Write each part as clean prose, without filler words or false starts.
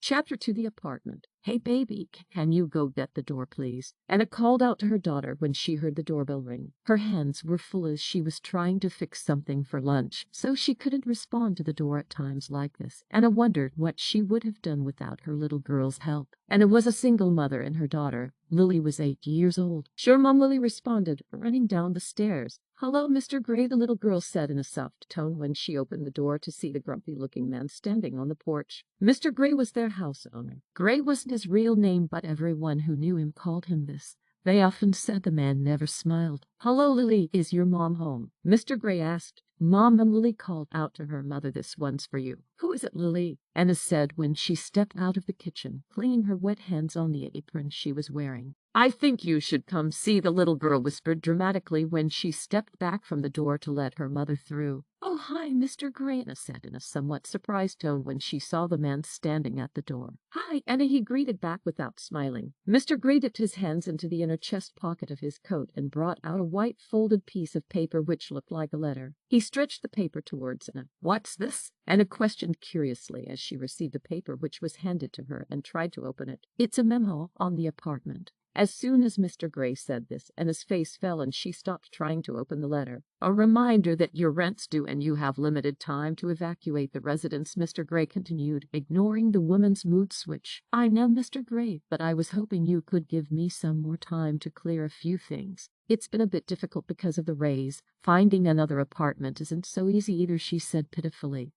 Chapter 2: The Apartment. "Hey baby, can you go get the door please?" Anna called out to her daughter when she heard the doorbell ring. Her hands were full as she was trying to fix something for lunch, so she couldn't respond to the door at times like this. Anna wondered what she would have done without her little girl's help. Anna was a single mother, and her daughter, Lily, was 8 years old. "Sure, Mom," Lily responded, running down the stairs. "Hello, Mr. Gray," the little girl said in a soft tone when she opened the door to see the grumpy-looking man standing on the porch. Mr. Gray was their house owner. Gray wasn't his real name, but everyone who knew him called him this. They often said the man never smiled. "Hello, Lily, is your mom home?" Mr. Gray asked. "Mom," and Lily called out to her mother, "this one's for you." "Who is it, Lily?" Anna said when she stepped out of the kitchen, cleaning her wet hands on the apron she was wearing. "I think you should come see," the little girl whispered dramatically when she stepped back from the door to let her mother through. "Oh, hi, Mr. Gray," Anna said in a somewhat surprised tone when she saw the man standing at the door. "Hi, Anna," he greeted back without smiling. Mr. Gray dipped his hands into the inner chest pocket of his coat and brought out a white folded piece of paper which looked like a letter. He stretched the paper towards Anna. "What's this?" Anna questioned curiously as she received the paper which was handed to her and tried to open it. "It's a memo on the apartment." As soon as Mr. Gray said this, Anna's face fell and she stopped trying to open the letter. "A reminder that your rent's due and you have limited time to evacuate the residence," Mr. Gray continued, ignoring the woman's mood switch. "I know, Mr. Gray, but I was hoping you could give me some more time to clear a few things. It's been a bit difficult because of the raise. Finding another apartment isn't so easy either," she said pitifully.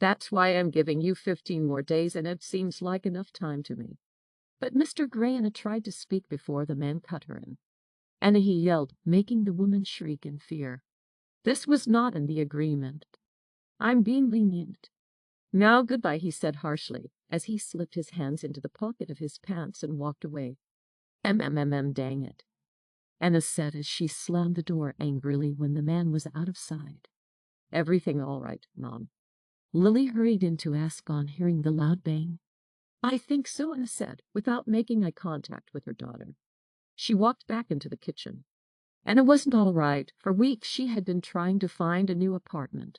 "That's why I'm giving you 15 more days, and it seems like enough time to me." But Mr. Gray, Anna tried to speak before the man cut her in. "Anna," he yelled, making the woman shriek in fear. "This was not in the agreement. I'm being lenient." "Now, goodbye," he said harshly, as he slipped his hands into the pocket of his pants and walked away. Dang it," Anna said as she slammed the door angrily when the man was out of sight. "Everything all right, Mom?" Lily hurried in to ask on hearing the loud bang. "I think so," Anna said, without making eye contact with her daughter. She walked back into the kitchen. And it wasn't all right. For weeks she had been trying to find a new apartment.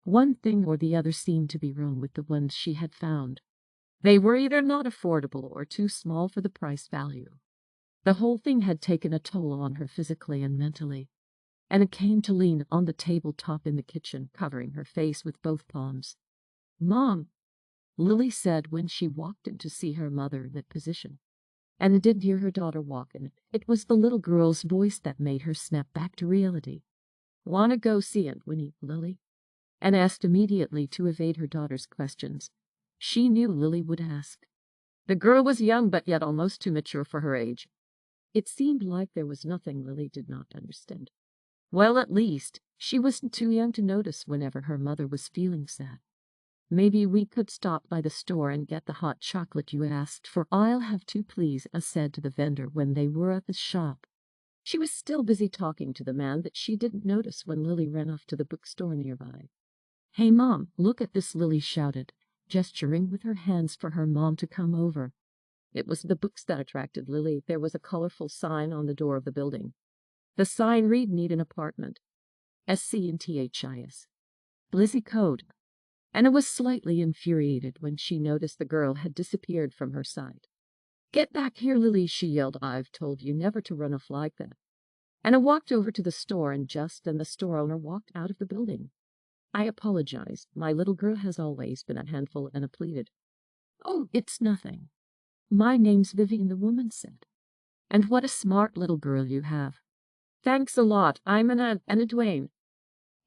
One thing or the other seemed to be wrong with the ones she had found. They were either not affordable or too small for the price value. The whole thing had taken a toll on her physically and mentally. And it came to lean on the tabletop in the kitchen, covering her face with both palms. "Mom," Lily said when she walked in to see her mother in that position. Anna didn't hear her daughter walk in. It was the little girl's voice that made her snap back to reality. "Want to go see Aunt Winnie, Lily?" Anna asked immediately to evade her daughter's questions. She knew Lily would ask. The girl was young but yet almost too mature for her age. It seemed like there was nothing Lily did not understand. Well, at least, she wasn't too young to notice whenever her mother was feeling sad. "Maybe we could stop by the store and get the hot chocolate you asked for." "I'll have 2, please," Anna said to the vendor when they were at the shop. She was still busy talking to the man that she didn't notice when Lily ran off to the bookstore nearby. "Hey, Mom, look at this," Lily shouted, gesturing with her hands for her mom to come over. It was the books that attracted Lily. There was a colorful sign on the door of the building. The sign read, "Need an apartment. SCNTHIS. Blizzy Code." Anna was slightly infuriated when she noticed the girl had disappeared from her sight. "Get back here, Lily," she yelled. "I've told you never to run off like that." Anna walked over to the store, and just then the store owner walked out of the building. "I apologize. My little girl has always been a handful," Anna pleaded. "Oh, it's nothing. My name's Vivian," the woman said. "And what a smart little girl you have." "Thanks a lot. I'm Anna Duane,"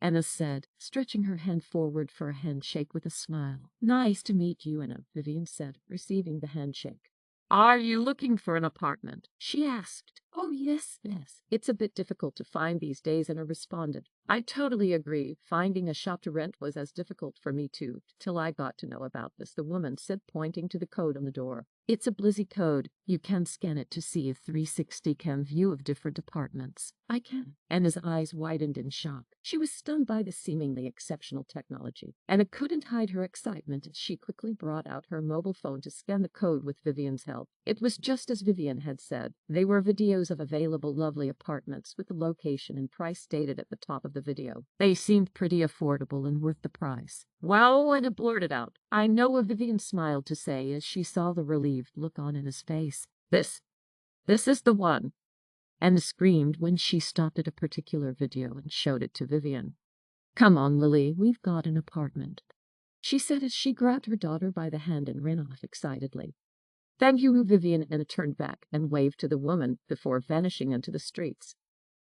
Anna said, stretching her hand forward for a handshake with a smile. "Nice to meet you, Anna," Vivian said, receiving the handshake. "Are you looking for an apartment?" she asked. "Oh, yes. It's a bit difficult to find these days," Anna responded. "I totally agree. Finding a shop to rent was as difficult for me, too, till I got to know about this," the woman said, pointing to the code on the door. "It's a Blizzy Code. You can scan it to see a 360 cam view of different apartments." "I can." Anna's eyes widened in shock. She was stunned by the seemingly exceptional technology. Anna couldn't hide her excitement as she quickly brought out her mobile phone to scan the code with Vivian's help. It was just as Vivian had said. They were videos photos of available lovely apartments with the location and price stated at the top of the video. They seemed pretty affordable and worth the price. Well, and it blurted out, "I know," what Vivian smiled to say as she saw the relieved look on in his face. This is the one," and screamed when she stopped at a particular video and showed it to Vivian. "Come on, Lily, we've got an apartment," she said as she grabbed her daughter by the hand and ran off excitedly. "Thank you," Vivian turned back and waved to the woman before vanishing into the streets.